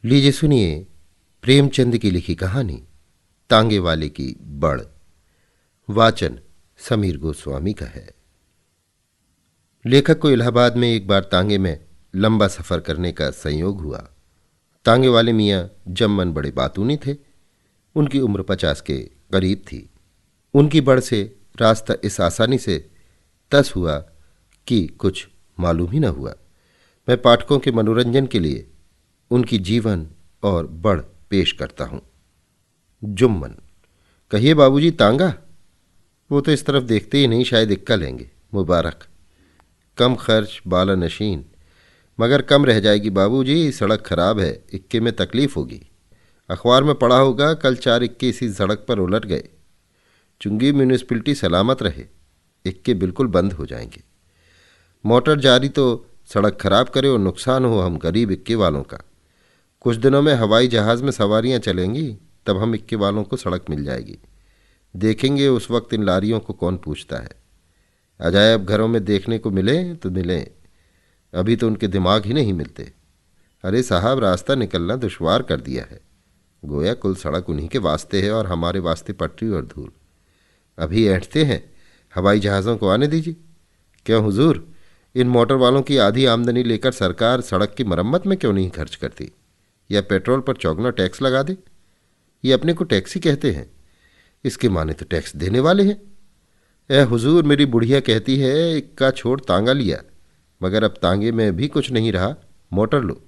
लीजिए सुनिए प्रेमचंद की लिखी कहानी तांगे वाले की बड़। वाचन समीर गोस्वामी का है। लेखक को इलाहाबाद में एक बार तांगे में लंबा सफर करने का संयोग हुआ। तांगे वाले मियाँ जम्मन बड़े बातूनी थे। उनकी उम्र 50 के करीब थी। उनकी बड़ से रास्ता इस आसानी से तस हुआ कि कुछ मालूम ही न हुआ। मैं पाठकों के मनोरंजन के लिए उनकी जीवन और बड़ पेश करता हूं। जुम्मन। कहिए बाबूजी, तांगा? वो तो इस तरफ देखते ही नहीं, शायद इक्का लेंगे। मुबारक। कम खर्च, बाला नशीन, मगर कम रह जाएगी बाबूजी, सड़क खराब है, इक्के में तकलीफ होगी। अखबार में पढ़ा होगा, कल 4 इक्के इसी सड़क पर उलट गए। चुंगी म्यूनिसिपलिटी सलामत रहे, इक्के बिल्कुल बंद हो जाएंगे। मोटर जारी तो सड़क खराब करे और नुकसान हो हम गरीब इक्के वालों का। कुछ दिनों में हवाई जहाज़ में सवारियां चलेंगी, तब हम इक्के वालों को सड़क मिल जाएगी। देखेंगे उस वक्त इन लारियों को कौन पूछता है। अजायब घरों में देखने को मिले तो मिले, अभी तो उनके दिमाग ही नहीं मिलते। अरे साहब, रास्ता निकलना दुश्वार कर दिया है। गोया कुल सड़क उन्हीं के वास्ते है और हमारे वास्ते पटरी और धूल। अभी ऐंठते हैं, हवाई जहाज़ों को आने दीजिए। क्यों हुजूर, इन मोटर वालों की आधी आमदनी लेकर सरकार सड़क की मरम्मत में क्यों नहीं खर्च करती, या पेट्रोल पर चौगुना टैक्स लगा दे? ये अपने को टैक्सी कहते हैं, इसके माने तो टैक्स देने वाले हैं। ए हुजूर, मेरी बुढ़िया कहती है इक्का छोड़ तांगा लिया, मगर अब तांगे में भी कुछ नहीं रहा, मोटर लो।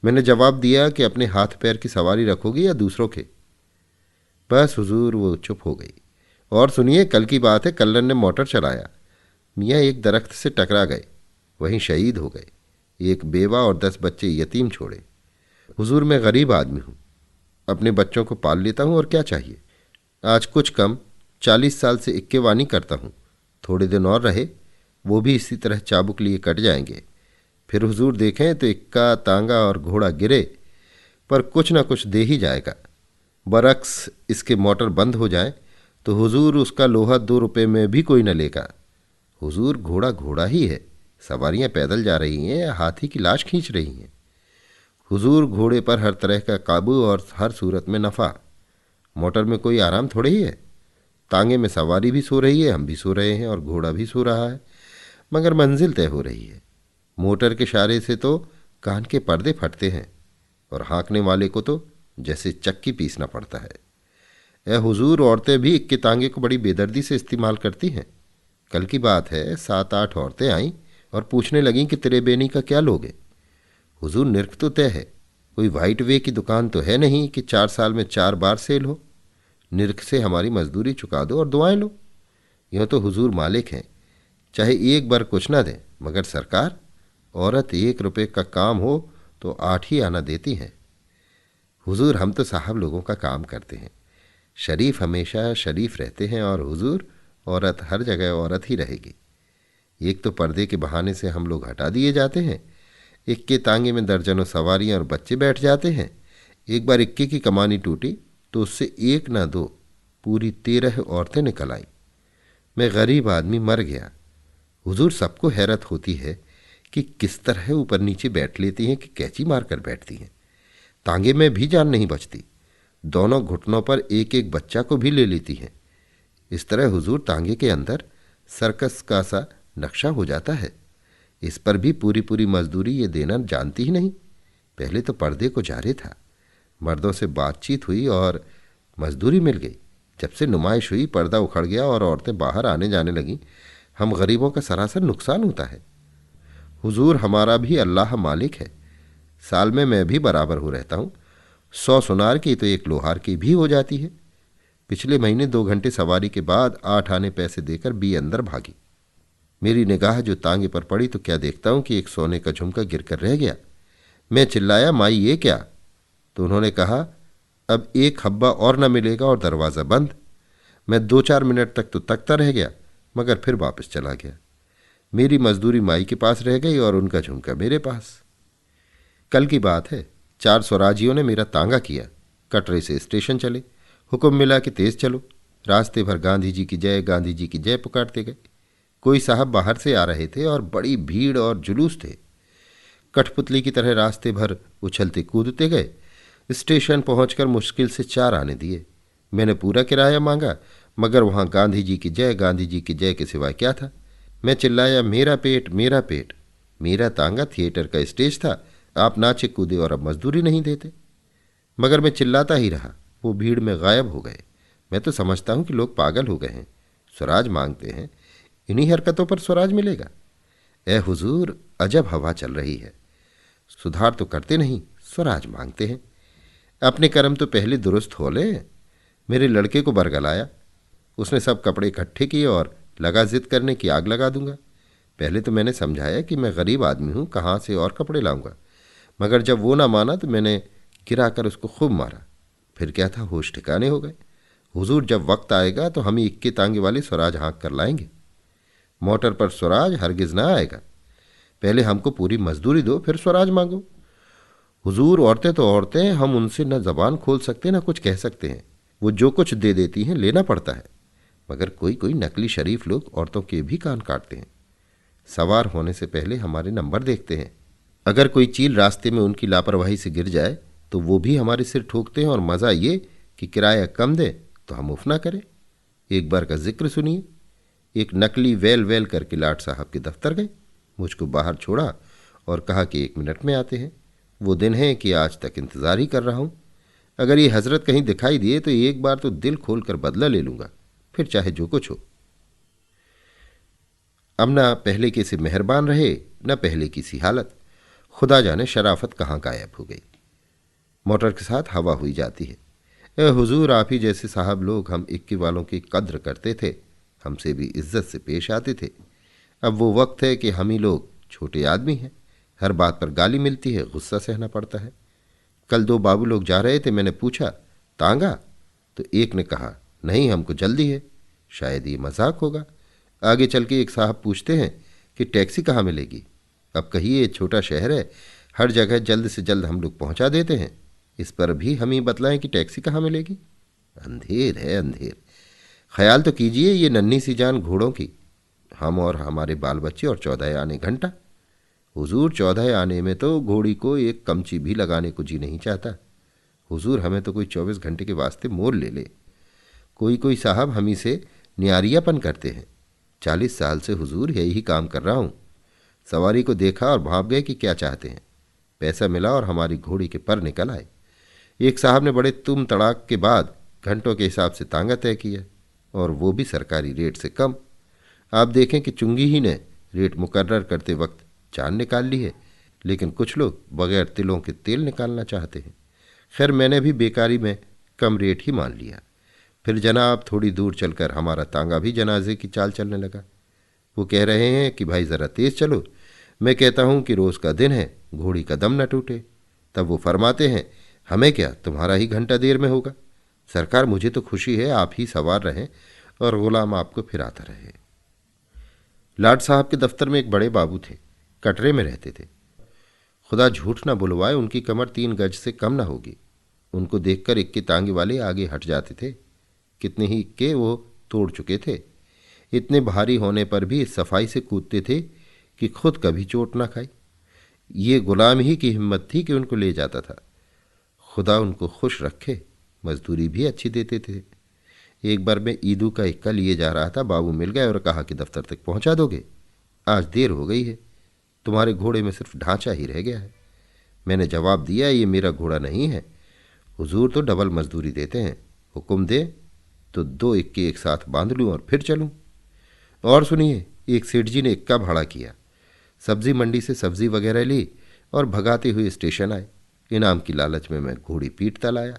मैंने जवाब दिया कि अपने हाथ पैर की सवारी रखोगी या दूसरों के? बस हुजूर, वो चुप हो गई। और सुनिए, कल की बात है, कल्लन ने मोटर चलाया। मियाँ एक दरख्त से टकरा गए, वहीं शहीद हो गए। एक बेवा और 10 बच्चे यतीम छोड़े। हुजूर, मैं गरीब आदमी हूँ, अपने बच्चों को पाल लेता हूँ, और क्या चाहिए। आज कुछ कम 40 साल से इक्केवानी करता हूँ। थोड़े दिन और रहे, वो भी इसी तरह चाबुक लिए कट जाएंगे। फिर हुजूर देखें तो इक्का, तांगा और घोड़ा गिरे, पर कुछ न कुछ दे ही जाएगा। बरक्स इसके मोटर बंद हो जाए तो हुजूर उसका लोहा 2 रुपये में भी कोई न लेगा। हुजूर, घोड़ा घोड़ा ही है, सवारियाँ पैदल जा रही हैं या हाथी की लाश खींच रही हैं। हुजूर, घोड़े पर हर तरह का काबू और हर सूरत में नफ़ा। मोटर में कोई आराम थोड़े ही है। तांगे में सवारी भी सो रही है, हम भी सो रहे हैं, और घोड़ा भी सो रहा है, मगर मंजिल तय हो रही है। मोटर के इशारे से तो कान के पर्दे फटते हैं, और हाँकने वाले को तो जैसे चक्की पीसना पड़ता है। ए हुजूर, औरतें भी इक्के तांगे को बड़ी बेदर्दी से इस्तेमाल करती हैं। कल की बात है, 7-8 औरतें आईं और पूछने लगीं कि तेरे बेनी का क्या लोगे। हुजूर, निर्ख तो तय है, कोई वाइट वे की दुकान तो है नहीं कि 4 साल में 4 बार सेल हो। निर्ख से हमारी मजदूरी चुका दो और दुआएं लो। यूँ तो हुजूर मालिक हैं, चाहे एक बार कुछ ना दें, मगर सरकार, औरत 1 रुपये का काम हो तो 8 ही आना देती हैं। हुजूर, हम तो साहब लोगों का काम करते हैं, शरीफ हमेशा शरीफ रहते हैं, और हुजूर, औरत हर जगह औरत ही रहेगी। एक तो पर्दे के बहाने से हम लोग हटा दिए जाते हैं, इक्के तांगे में दर्जनों सवारियां और बच्चे बैठ जाते हैं। एक बार इक्के की कमानी टूटी तो उससे 1 ना 2 पूरी 13 औरतें निकल आईं। मैं गरीब आदमी मर गया। हुजूर, सबको हैरत होती है कि किस तरह ऊपर नीचे बैठ लेती हैं, कि कैची मार कर बैठती हैं। तांगे में भी जान नहीं बचती, दोनों घुटनों पर एक एक बच्चा को भी ले लेती हैं। इस तरह हुजूर, तांगे के अंदर सर्कस का सा नक्शा हो जाता है। इस पर भी पूरी पूरी मजदूरी ये देना जानती ही नहीं। पहले तो पर्दे को जारे था, मर्दों से बातचीत हुई और मजदूरी मिल गई। जब से नुमाइश हुई, पर्दा उखड़ गया और औरतें बाहर आने जाने लगीं। हम गरीबों का सरासर नुकसान होता है। हुजूर, हमारा भी अल्लाह मालिक है, साल में मैं भी बराबर हो रहता हूँ। 100 सुनार की तो 1 लोहार की भी हो जाती है। पिछले महीने 2 घंटे सवारी के बाद 8 आने पैसे देकर बी अंदर भागी। मेरी निगाह जो तांगे पर पड़ी तो क्या देखता हूं कि एक सोने का झुमका गिरकर रह गया। मैं चिल्लाया, माई ये क्या? तो उन्होंने कहा, अब 1 हब्बा और न मिलेगा, और दरवाज़ा बंद। मैं 2-4 मिनट तक तो तकता रह गया, मगर फिर वापस चला गया। मेरी मजदूरी माई के पास रह गई और उनका झुमका मेरे पास। कल की बात है, 4 स्वराजियों ने मेरा तांगा किया। कटरे से स्टेशन चले, हुक्म मिला कि तेज चलो। रास्ते भर गांधी जी की जय, गांधी जी की जय पुकारते गए। कोई साहब बाहर से आ रहे थे और बड़ी भीड़ और जुलूस थे। कठपुतली की तरह रास्ते भर उछलते कूदते गए। स्टेशन पहुंचकर मुश्किल से 4 आने दिए। मैंने पूरा किराया मांगा, मगर वहां गांधी जी की जय, गांधी जी की जय के सिवाय क्या था। मैं चिल्लाया, मेरा पेट, मेरा पेट। मेरा तांगा थिएटर का स्टेज था, आप नाचे कूदे और अब मजदूरी नहीं देते। मगर मैं चिल्लाता ही रहा। वो भीड़ में गायब हो गए। मैं तो समझता हूं कि लोग पागल हो गए हैं, स्वराज मांगते हैं, इन्हीं हरकतों पर स्वराज मिलेगा। ए हुजूर, अजब हवा चल रही है। सुधार तो करते नहीं, स्वराज मांगते हैं। अपने कर्म तो पहले दुरुस्त हो ले। मेरे लड़के को बरगलाया। उसने सब कपड़े इकट्ठे किए और लगा जिद करने की आग लगा दूंगा। पहले तो मैंने समझाया कि मैं गरीब आदमी हूं, कहाँ से और कपड़े लाऊंगा। मगर जब वो ना माना तो मैंने गिराकर उसको खूब मारा। फिर क्या था, होश ठिकाने हो गए। हुजूर, जब वक्त आएगा तो हम ही इक्के तांगे वाले स्वराज हाँक कर लाएंगे। मोटर पर स्वराज हरगिज ना आएगा। पहले हमको पूरी मजदूरी दो, फिर स्वराज मांगो। हुजूर, औरतें तो औरतें, हम उनसे न जबान खोल सकते न कुछ कह सकते हैं। वो जो कुछ दे देती हैं लेना पड़ता है। मगर कोई कोई नकली शरीफ लोग औरतों के भी कान काटते हैं। सवार होने से पहले हमारे नंबर देखते हैं। अगर कोई चील रास्ते में उनकी लापरवाही से गिर जाए तो वो भी हमारे सिर ठोकते हैं, और मज़ा ये कि किराया कम दे तो हम उफ ना करें। एक बार का जिक्र सुनिए। एक नकली वैल वैल करके लाट साहब के दफ्तर गए, मुझको बाहर छोड़ा और कहा कि 1 मिनट में आते हैं। वो दिन है कि आज तक इंतज़ार ही कर रहा हूँ। अगर ये हजरत कहीं दिखाई दिए तो एक बार तो दिल खोल कर बदला ले लूँगा, फिर चाहे जो कुछ हो। अब ना पहले की सी मेहरबान रहे, न पहले की सी हालत। खुदा जाने शराफत कहाँ गायब हो गई। मोटर के साथ हवा हुई जाती है। ए हुजूर, आप ही जैसे साहब लोग हम इक्के वालों की कद्र करते थे, हमसे भी इज्जत से पेश आते थे। अब वो वक्त है कि हम ही लोग छोटे आदमी हैं, हर बात पर गाली मिलती है, गुस्सा सहना पड़ता है। कल 2 बाबू लोग जा रहे थे, मैंने पूछा, तांगा? तो एक ने कहा, नहीं, हमको जल्दी है। शायद ये मजाक होगा। आगे चल के एक साहब पूछते हैं कि टैक्सी कहाँ मिलेगी। अब कहिए, छोटा शहर है, हर जगह जल्द से जल्द हम लोग पहुंचा देते हैं, इस पर भी हम ही बतलाएं कि टैक्सी कहाँ मिलेगी। अंधेर है, अंधेर। ख्याल तो कीजिए ये नन्ही सी जान घोड़ों की, हम और हमारे बाल बच्चे और 14 आने घंटा। हुजूर, 14 आने में तो घोड़ी को एक कमची भी लगाने को जी नहीं चाहता। हुजूर, हमें तो कोई 24 घंटे के वास्ते मोल ले ले। कोई कोई साहब हम ही से न्यारियापन करते हैं। 40 साल से हुजूर यही काम कर रहा हूँ। सवारी को देखा और भाप गए कि क्या चाहते हैं। पैसा मिला और हमारी घोड़ी के पर निकल आए। एक साहब ने बड़े तुम तड़ाक के बाद घंटों के हिसाब से तांगा तय किया, और वो भी सरकारी रेट से कम। आप देखें कि चुंगी ही ने रेट मुकर्रर करते वक्त जान निकाल ली है, लेकिन कुछ लोग बगैर तिलों के तेल निकालना चाहते हैं। खैर, मैंने भी बेकारी में कम रेट ही मान लिया। फिर जनाब थोड़ी दूर चलकर हमारा तांगा भी जनाजे की चाल चलने लगा। वो कह रहे हैं कि भाई ज़रा तेज़ चलो। मैं कहता हूँ कि रोज़ का दिन है, घोड़ी का दम न टूटे। तब वो फरमाते हैं, हमें क्या, तुम्हारा ही घंटा देर में होगा। सरकार, मुझे तो खुशी है आप ही सवार रहें और गुलाम आपको फिराता रहे। लाट साहब के दफ्तर में एक बड़े बाबू थे, कटरे में रहते थे। खुदा झूठ न बुलवाए, उनकी कमर 3 गज से कम न होगी। उनको देखकर इक्के तांगे वाले आगे हट जाते थे। कितने ही इक्के वो तोड़ चुके थे। इतने भारी होने पर भी इस सफाई से कूदते थे कि खुद कभी चोट ना खाई। ये गुलाम ही की हिम्मत थी कि उनको ले जाता था। खुदा उनको खुश रखे, मजदूरी भी अच्छी देते थे। एक बार मैं ईदू का इक्का लिए जा रहा था, बाबू मिल गए और कहा कि दफ्तर तक पहुंचा दोगे, आज देर हो गई है, तुम्हारे घोड़े में सिर्फ ढांचा ही रह गया है। मैंने जवाब दिया, ये मेरा घोड़ा नहीं है, हुजूर तो डबल मजदूरी देते हैं, हुक्म दे तो 2 इक्के एक साथ बांध लूँ और फिर चलूँ। और सुनिए, एक सेठ जी ने इक्का भाड़ा किया, सब्जी मंडी से सब्जी वगैरह ली और भगाते हुए स्टेशन आए। इनाम की लालच में मैं घोड़ी पीटता लाया।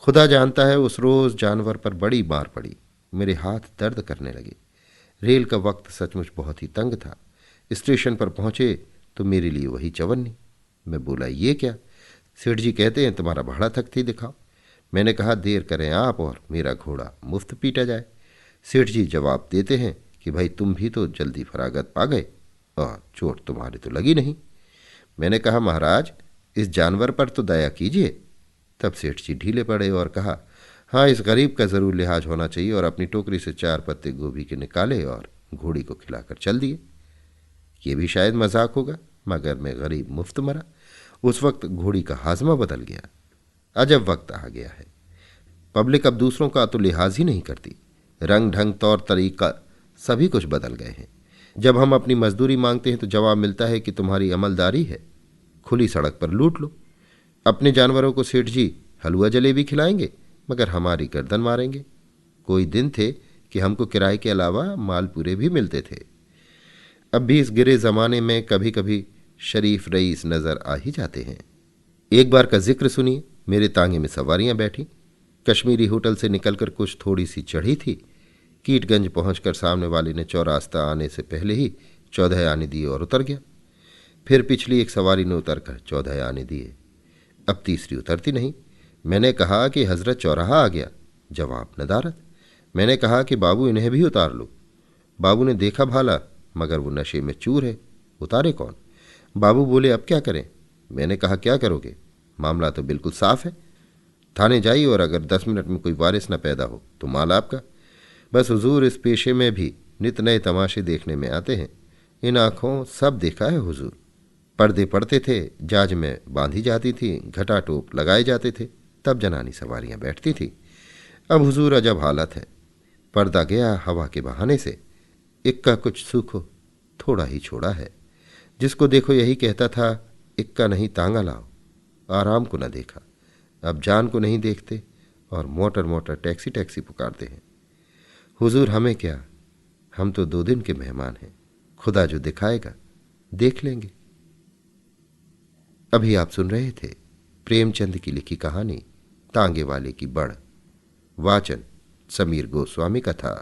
खुदा जानता है उस रोज़ जानवर पर बड़ी मार पड़ी, मेरे हाथ दर्द करने लगे। रेल का वक्त सचमुच बहुत ही तंग था। स्टेशन पर पहुंचे तो मेरे लिए वही चवन्नी। मैं बोला, ये क्या? सेठ जी कहते हैं तुम्हारा भाड़ा थकती दिखाओ। मैंने कहा, देर करें आप और मेरा घोड़ा मुफ्त पीटा जाए। सेठ जी जवाब देते हैं कि भाई तुम भी तो जल्दी फरागत पा गए और चोट तुम्हारे तो लगी नहीं। मैंने कहा, महाराज इस जानवर पर तो दया कीजिए। तब सेठ जी ढीले पड़े और कहा, हाँ, इस गरीब का ज़रूर लिहाज होना चाहिए, और अपनी टोकरी से 4 पत्ते गोभी के निकाले और घोड़ी को खिलाकर चल दिए। ये भी शायद मजाक होगा, मगर मैं गरीब मुफ्त मरा। उस वक्त घोड़ी का हाजमा बदल गया। अजब वक्त आ गया है। पब्लिक अब दूसरों का तो लिहाज ही नहीं करती। रंग ढंग तौर तरीका सभी कुछ बदल गए हैं। जब हम अपनी मजदूरी मांगते हैं तो जवाब मिलता है कि तुम्हारी अमलदारी है, खुली सड़क पर लूट लो। अपने जानवरों को सेठ जी हलवा जलेबी खिलाएंगे, मगर हमारी गर्दन मारेंगे। कोई दिन थे कि हमको किराए के अलावा मालपूरे भी मिलते थे। अब भी इस गिरे जमाने में कभी कभी शरीफ रईस नजर आ ही जाते हैं। एक बार का जिक्र सुनिए। मेरे तांगे में सवारियां बैठी। कश्मीरी होटल से निकलकर कुछ थोड़ी सी चढ़ी थी। कीटगंज पहुंचकर सामने वाले ने चौरास्ता आने से पहले ही 14 आने दिए और उतर गया। फिर पिछली एक सवारी ने उतरकर 14 आने दिए। अब तीसरी उतरती नहीं। मैंने कहा कि हजरत चौराहा आ गया। जवाब नदारत। मैंने कहा कि बाबू इन्हें भी उतार लो। बाबू ने देखा भाला, मगर वो नशे में चूर है, उतारे कौन। बाबू बोले अब क्या करें। मैंने कहा क्या करोगे, मामला तो बिल्कुल साफ है। थाने जाइए और अगर 10 मिनट में कोई वारिस न पैदा हो तो माल आपका। बस हुजूर इस पेशे में भी नित नए तमाशे देखने में आते हैं। इन आंखों सब देखा है हुजूर। पर्दे पड़ते थे, जाज में बांधी जाती थी, घटा टोप लगाए जाते थे, तब जनानी सवारियां बैठती थी। अब हुजूर अजब हालत है। पर्दा गया हवा के बहाने से। इक्का कुछ सूखो, थोड़ा ही छोड़ा है। जिसको देखो यही कहता था इक्का नहीं तांगा लाओ। आराम को न देखा, अब जान को नहीं देखते और मोटर मोटर टैक्सी टैक्सी पुकारते हैं। हुजूर हमें क्या, हम तो 2 दिन के मेहमान हैं। खुदा जो दिखाएगा देख लेंगे। अभी आप सुन रहे थे प्रेमचंद की लिखी कहानी तांगे वाले की बड़। वाचन समीर गोस्वामी का था।